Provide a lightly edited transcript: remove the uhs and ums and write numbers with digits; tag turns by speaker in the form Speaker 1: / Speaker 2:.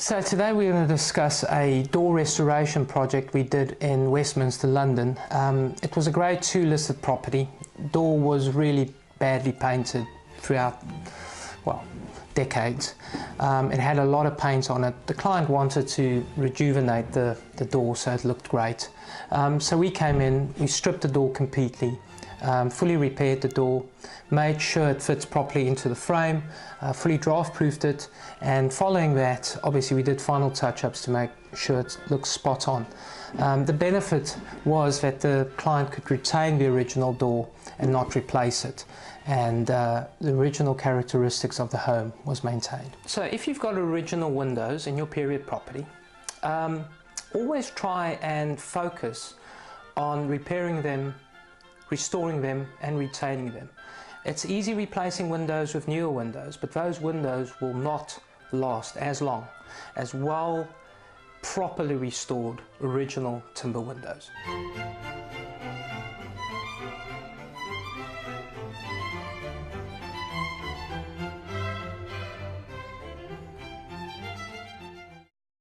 Speaker 1: So today we're going to discuss a door restoration project we did in Westminster, London. It was a Grade 2 listed property. Door was really badly painted throughout, well, decades. It had a lot of paint on it. The client wanted to rejuvenate the door so it looked great. So we came in, we stripped the door completely, fully repaired the door, made sure it fits properly into the frame, fully draft-proofed it, and following that, obviously we did final touch-ups to make sure it looks spot on. The benefit was that the client could retain the original door and not replace it, and the original characteristics of the home was maintained. So if you've got original windows in your period property, always try and focus on repairing them, restoring them and retaining them. It's easy replacing windows with newer windows, but those windows will not last as long as well properly restored original timber windows.